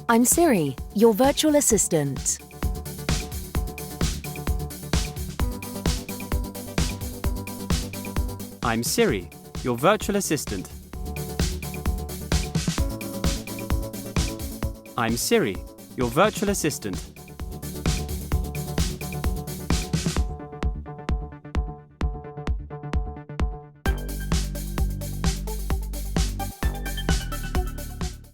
I'm Siri, your virtual assistant. I'm Siri, your virtual assistant. I'm Siri, your virtual assistant.